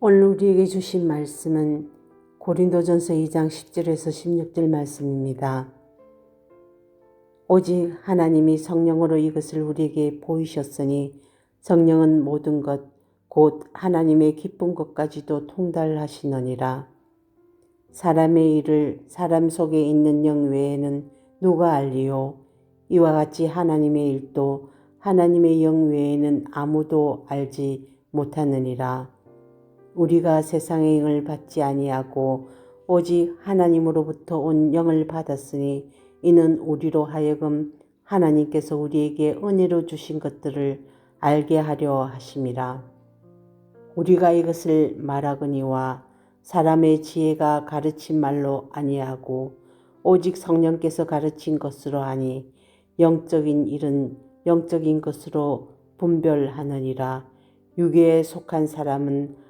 오늘 우리에게 주신 말씀은 고린도전서 2장 10절에서 16절 말씀입니다. 오직 하나님이 성령으로 이것을 우리에게 보이셨으니 성령은 모든 것, 곧 하나님의 기쁜 것까지도 통달하시느니라. 사람의 일을 사람 속에 있는 영 외에는 누가 알리요? 이와 같이 하나님의 일도 하나님의 영 외에는 아무도 알지 못하느니라. 우리가 세상의 영을 받지 아니하고 오직 하나님으로부터 온 영을 받았으니 이는 우리로 하여금 하나님께서 우리에게 은혜로 주신 것들을 알게 하려 하심이라. 우리가 이것을 말하거니와 사람의 지혜가 가르친 말로 아니하고 오직 성령께서 가르친 것으로 하니 영적인 일은 영적인 것으로 분별하느니라. 육에 속한 사람은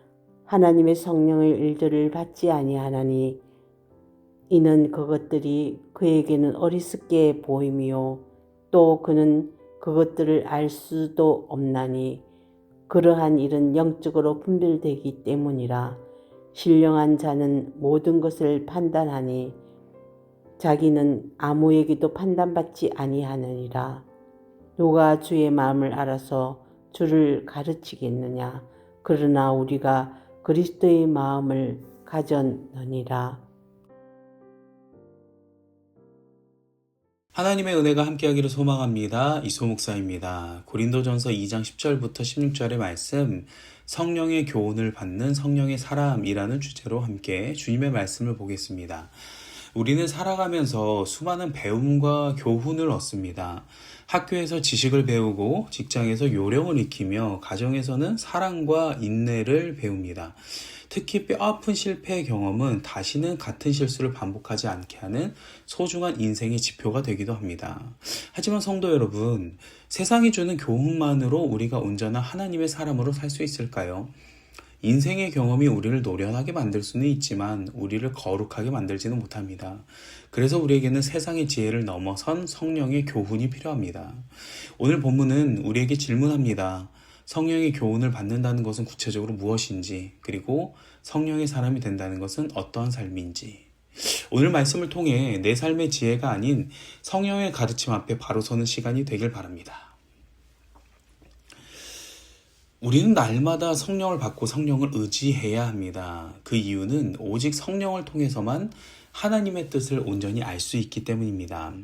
하나님의 성령의 일들을 받지 아니하나니 이는 그것들이 그에게는 어리석게 보임이요 또 그는 그것들을 알 수도 없나니 그러한 일은 영적으로 분별되기 때문이라. 신령한 자는 모든 것을 판단하니 자기는 아무에게도 판단받지 아니하느니라. 누가 주의 마음을 알아서 주를 가르치겠느냐? 그러나 우리가 그리스도의 마음을 가졌느니라. 하나님의 은혜가 함께하기를 소망합니다. 이소 목사입니다. 고린도전서 2장 10절부터 16절의 말씀, 성령의 교훈을 받는 성령의 사람이라는 주제로 함께 주님의 말씀을 보겠습니다. 우리는 살아가면서 수많은 배움과 교훈을 얻습니다. 학교에서 지식을 배우고 직장에서 요령을 익히며 가정에서는 사랑과 인내를 배웁니다. 특히 뼈아픈 실패의 경험은 다시는 같은 실수를 반복하지 않게 하는 소중한 인생의 지표가 되기도 합니다. 하지만 성도 여러분, 세상이 주는 교훈만으로 우리가 온전한 하나님의 사람으로 살 수 있을까요? 인생의 경험이 우리를 노련하게 만들 수는 있지만 우리를 거룩하게 만들지는 못합니다. 그래서 우리에게는 세상의 지혜를 넘어선 성령의 교훈이 필요합니다. 오늘 본문은 우리에게 질문합니다. 성령의 교훈을 받는다는 것은 구체적으로 무엇인지, 그리고 성령의 사람이 된다는 것은 어떠한 삶인지. 오늘 말씀을 통해 내 삶의 지혜가 아닌 성령의 가르침 앞에 바로 서는 시간이 되길 바랍니다. 우리는 날마다 성령을 받고 성령을 의지해야 합니다. 그 이유는 오직 성령을 통해서만 하나님의 뜻을 온전히 알 수 있기 때문입니다.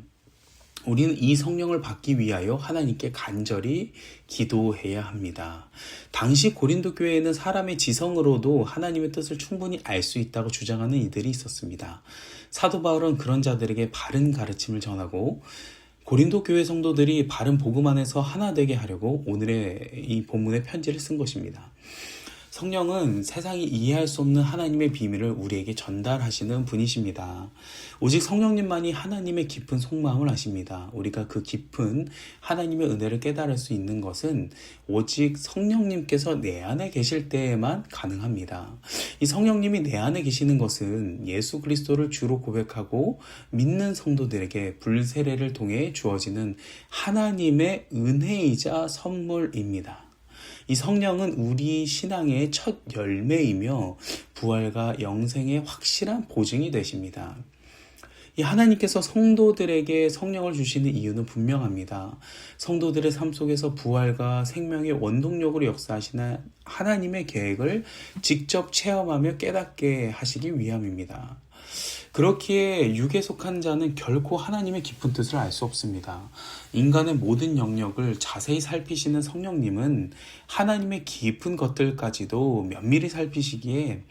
우리는 이 성령을 받기 위하여 하나님께 간절히 기도해야 합니다. 당시 고린도 교회에는 사람의 지성으로도 하나님의 뜻을 충분히 알 수 있다고 주장하는 이들이 있었습니다. 사도 바울은 그런 자들에게 바른 가르침을 전하고 고린도 교회 성도들이 바른 복음 안에서 하나 되게 하려고 오늘의 이 본문의 편지를 쓴 것입니다. 성령은 세상이 이해할 수 없는 하나님의 비밀을 우리에게 전달하시는 분이십니다. 오직 성령님만이 하나님의 깊은 속마음을 아십니다. 우리가 그 깊은 하나님의 은혜를 깨달을 수 있는 것은 오직 성령님께서 내 안에 계실 때에만 가능합니다. 이 성령님이 내 안에 계시는 것은 예수 그리스도를 주로 고백하고 믿는 성도들에게 불세례를 통해 주어지는 하나님의 은혜이자 선물입니다. 이 성령은 우리 신앙의 첫 열매이며 부활과 영생의 확실한 보증이 되십니다. 이 하나님께서 성도들에게 성령을 주시는 이유는 분명합니다. 성도들의 삶 속에서 부활과 생명의 원동력으로 역사하시는 하나님의 계획을 직접 체험하며 깨닫게 하시기 위함입니다. 그렇기에 육에 속한 자는 결코 하나님의 깊은 뜻을 알 수 없습니다. 인간의 모든 영역을 자세히 살피시는 성령님은 하나님의 깊은 것들까지도 면밀히 살피시기에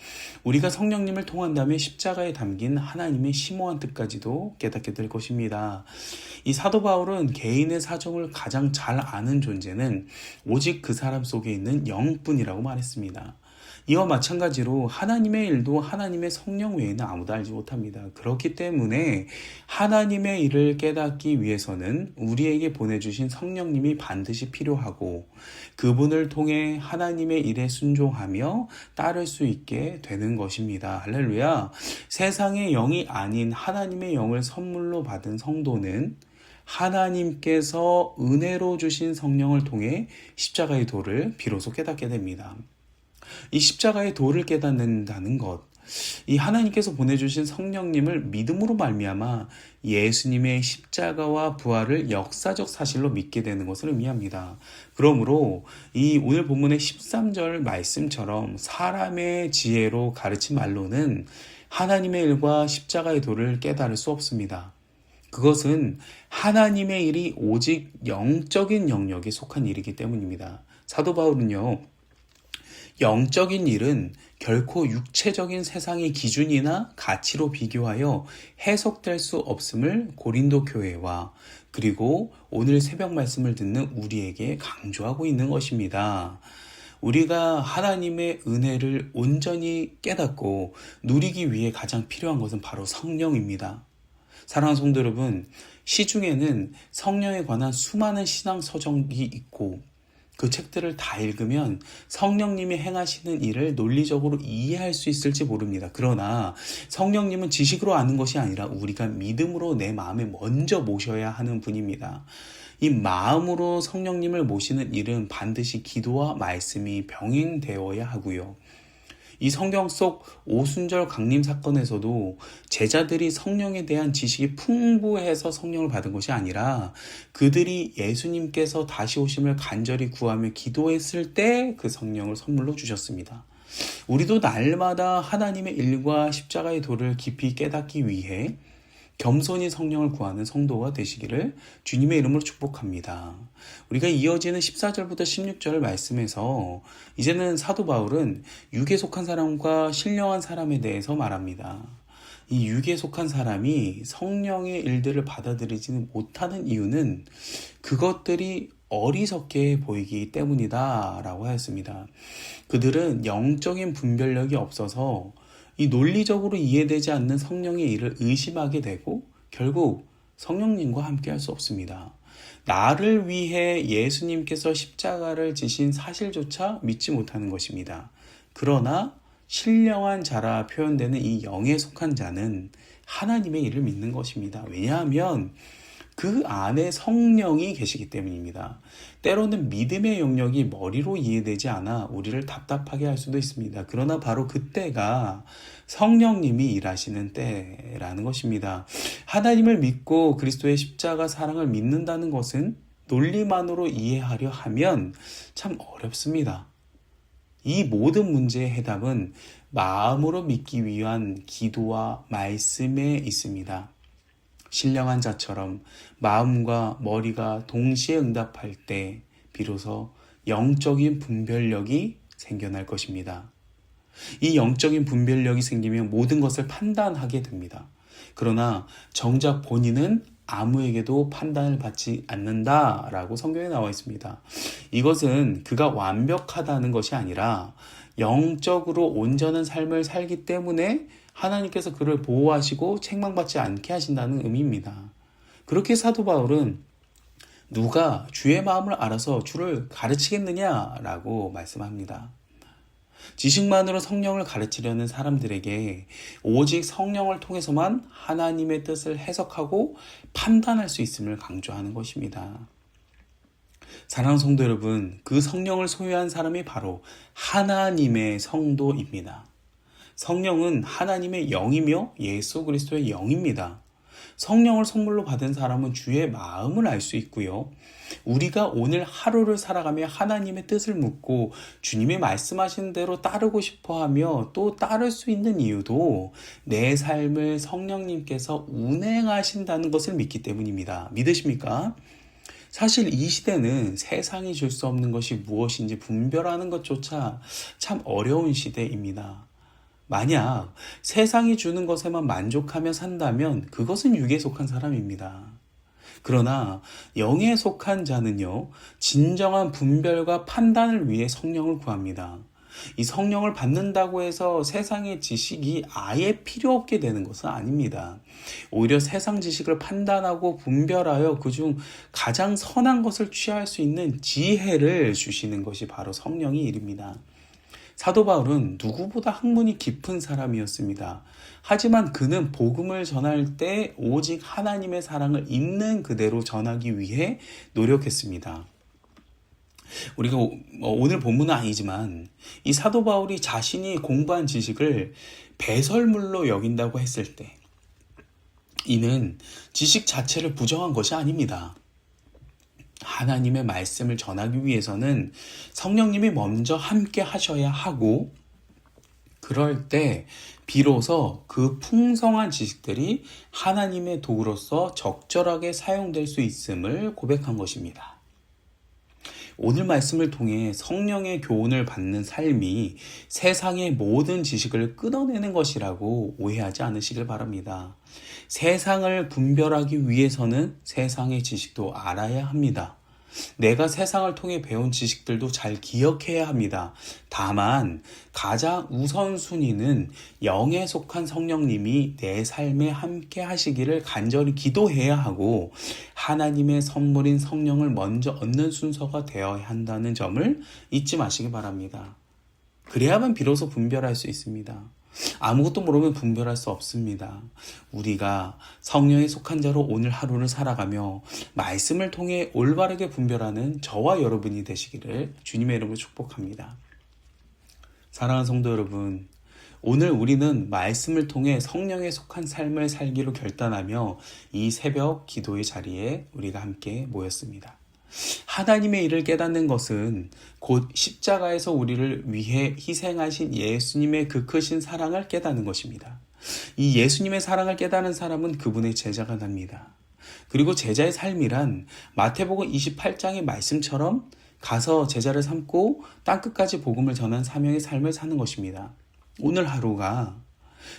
우리가 성령님을 통한다면 십자가에 담긴 하나님의 심오한 뜻까지도 깨닫게 될 것입니다. 이 사도 바울은 개인의 사정을 가장 잘 아는 존재는 오직 그 사람 속에 있는 영뿐이라고 말했습니다. 이와 마찬가지로 하나님의 일도 하나님의 성령 외에는 아무도 알지 못합니다. 그렇기 때문에 하나님의 일을 깨닫기 위해서는 우리에게 보내주신 성령님이 반드시 필요하고 그분을 통해 하나님의 일에 순종하며 따를 수 있게 되는 것입니다. 할렐루야. 세상의 영이 아닌 하나님의 영을 선물로 받은 성도는 하나님께서 은혜로 주신 성령을 통해 십자가의 도를 비로소 깨닫게 됩니다. 이 십자가의 도를 깨닫는다는 것, 이 하나님께서 보내주신 성령님을 믿음으로 말미암아 예수님의 십자가와 부활을 역사적 사실로 믿게 되는 것을 의미합니다. 그러므로 이 오늘 본문의 13절 말씀처럼 사람의 지혜로 가르친 말로는 하나님의 일과 십자가의 도를 깨달을 수 없습니다. 그것은 하나님의 일이 오직 영적인 영역에 속한 일이기 때문입니다. 사도 바울은요, 영적인 일은 결코 육체적인 세상의 기준이나 가치로 비교하여 해석될 수 없음을 고린도 교회와 그리고 오늘 새벽 말씀을 듣는 우리에게 강조하고 있는 것입니다. 우리가 하나님의 은혜를 온전히 깨닫고 누리기 위해 가장 필요한 것은 바로 성령입니다. 사랑하는 성도 여러분, 시중에는 성령에 관한 수많은 신앙 서적이 있고 그 책들을 다 읽으면 성령님이 행하시는 일을 논리적으로 이해할 수 있을지 모릅니다. 그러나 성령님은 지식으로 아는 것이 아니라 우리가 믿음으로 내 마음에 먼저 모셔야 하는 분입니다. 이 마음으로 성령님을 모시는 일은 반드시 기도와 말씀이 병행되어야 하고요. 이 성경 속 오순절 강림 사건에서도 제자들이 성령에 대한 지식이 풍부해서 성령을 받은 것이 아니라 그들이 예수님께서 다시 오심을 간절히 구하며 기도했을 때 그 성령을 선물로 주셨습니다. 우리도 날마다 하나님의 일과 십자가의 도를 깊이 깨닫기 위해 겸손히 성령을 구하는 성도가 되시기를 주님의 이름으로 축복합니다. 우리가 이어지는 14절부터 16절 말씀에서 이제는 사도 바울은 육에 속한 사람과 신령한 사람에 대해서 말합니다. 이 육에 속한 사람이 성령의 일들을 받아들이지는 못하는 이유는 그것들이 어리석게 보이기 때문이다 라고 하였습니다. 그들은 영적인 분별력이 없어서 이 논리적으로 이해되지 않는 성령의 일을 의심하게 되고 결국 성령님과 함께 할 수 없습니다. 나를 위해 예수님께서 십자가를 지신 사실조차 믿지 못하는 것입니다. 그러나 신령한 자라 표현되는 이 영에 속한 자는 하나님의 일을 믿는 것입니다. 왜냐하면 그 안에 성령이 계시기 때문입니다. 때로는 믿음의 영역이 머리로 이해되지 않아 우리를 답답하게 할 수도 있습니다. 그러나 바로 그때가 성령님이 일하시는 때라는 것입니다. 하나님을 믿고 그리스도의 십자가 사랑을 믿는다는 것은 논리만으로 이해하려 하면 참 어렵습니다. 이 모든 문제의 해답은 마음으로 믿기 위한 기도와 말씀에 있습니다. 신령한 자처럼 마음과 머리가 동시에 응답할 때 비로소 영적인 분별력이 생겨날 것입니다. 이 영적인 분별력이 생기면 모든 것을 판단하게 됩니다. 그러나 정작 본인은 아무에게도 판단을 받지 않는다라고 성경에 나와 있습니다. 이것은 그가 완벽하다는 것이 아니라 영적으로 온전한 삶을 살기 때문에 하나님께서 그를 보호하시고 책망받지 않게 하신다는 의미입니다. 그렇게 사도 바울은 누가 주의 마음을 알아서 주를 가르치겠느냐라고 말씀합니다. 지식만으로 성령을 가르치려는 사람들에게 오직 성령을 통해서만 하나님의 뜻을 해석하고 판단할 수 있음을 강조하는 것입니다. 사랑하는 성도 여러분, 그 성령을 소유한 사람이 바로 하나님의 성도입니다. 성령은 하나님의 영이며 예수 그리스도의 영입니다. 성령을 선물로 받은 사람은 주의 마음을 알 수 있고요. 우리가 오늘 하루를 살아가며 하나님의 뜻을 묻고 주님이 말씀하신 대로 따르고 싶어하며 또 따를 수 있는 이유도 내 삶을 성령님께서 운행하신다는 것을 믿기 때문입니다. 믿으십니까? 사실 이 시대는 세상이 줄 수 없는 것이 무엇인지 분별하는 것조차 참 어려운 시대입니다. 만약 세상이 주는 것에만 만족하며 산다면 그것은 육에 속한 사람입니다. 그러나 영에 속한 자는요, 진정한 분별과 판단을 위해 성령을 구합니다. 이 성령을 받는다고 해서 세상의 지식이 아예 필요 없게 되는 것은 아닙니다. 오히려 세상 지식을 판단하고 분별하여 그중 가장 선한 것을 취할 수 있는 지혜를 주시는 것이 바로 성령의 일입니다. 사도 바울은 누구보다 학문이 깊은 사람이었습니다. 하지만 그는 복음을 전할 때 오직 하나님의 사랑을 있는 그대로 전하기 위해 노력했습니다. 우리가 오늘 본문은 아니지만 이 사도 바울이 자신이 공부한 지식을 배설물로 여긴다고 했을 때 이는 지식 자체를 부정한 것이 아닙니다. 하나님의 말씀을 전하기 위해서는 성령님이 먼저 함께 하셔야 하고 그럴 때 비로소 그 풍성한 지식들이 하나님의 도구로서 적절하게 사용될 수 있음을 고백한 것입니다. 오늘 말씀을 통해 성령의 교훈을 받는 삶이 세상의 모든 지식을 끊어내는 것이라고 오해하지 않으시길 바랍니다. 세상을 분별하기 위해서는 세상의 지식도 알아야 합니다. 내가 세상을 통해 배운 지식들도 잘 기억해야 합니다. 다만 가장 우선순위는 영에 속한 성령님이 내 삶에 함께 하시기를 간절히 기도해야 하고 하나님의 선물인 성령을 먼저 얻는 순서가 되어야 한다는 점을 잊지 마시기 바랍니다. 그래야만 비로소 분별할 수 있습니다. 아무것도 모르면 분별할 수 없습니다. 우리가 성령에 속한 자로 오늘 하루를 살아가며 말씀을 통해 올바르게 분별하는 저와 여러분이 되시기를 주님의 이름으로 축복합니다. 사랑하는 성도 여러분, 오늘 우리는 말씀을 통해 성령에 속한 삶을 살기로 결단하며 이 새벽 기도의 자리에 우리가 함께 모였습니다. 하나님의 일을 깨닫는 것은 곧 십자가에서 우리를 위해 희생하신 예수님의 그 크신 사랑을 깨닫는 것입니다. 이 예수님의 사랑을 깨닫는 사람은 그분의 제자가 됩니다. 그리고 제자의 삶이란 마태복음 28장의 말씀처럼 가서 제자를 삼고 땅끝까지 복음을 전한 사명의 삶을 사는 것입니다. 오늘 하루가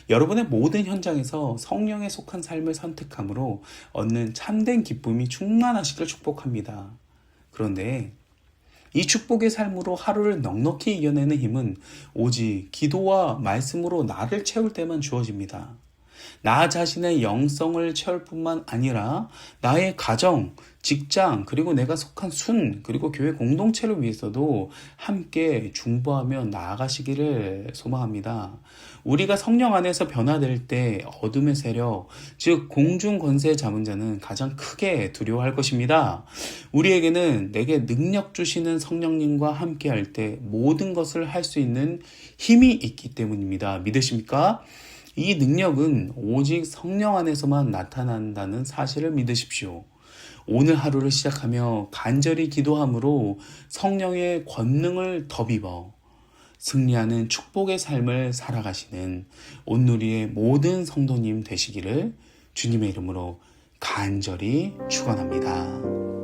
여러분의 모든 현장에서 성령에 속한 삶을 선택함으로 얻는 참된 기쁨이 충만하시길 축복합니다. 그런데 이 축복의 삶으로 하루를 넉넉히 이겨내는 힘은 오직 기도와 말씀으로 나를 채울 때만 주어집니다. 나 자신의 영성을 채울 뿐만 아니라 나의 가정, 직장, 그리고 내가 속한 순, 그리고 교회 공동체를 위해서도 함께 중보하며 나아가시기를 소망합니다. 우리가 성령 안에서 변화될 때 어둠의 세력, 즉 공중 권세 잡은 자는 가장 크게 두려워할 것입니다. 우리에게는 내게 능력 주시는 성령님과 함께 할 때 모든 것을 할 수 있는 힘이 있기 때문입니다. 믿으십니까? 이 능력은 오직 성령 안에서만 나타난다는 사실을 믿으십시오. 오늘 하루를 시작하며 간절히 기도함으로 성령의 권능을 덧입어 승리하는 축복의 삶을 살아가시는 온누리의 모든 성도님 되시기를 주님의 이름으로 간절히 축원합니다.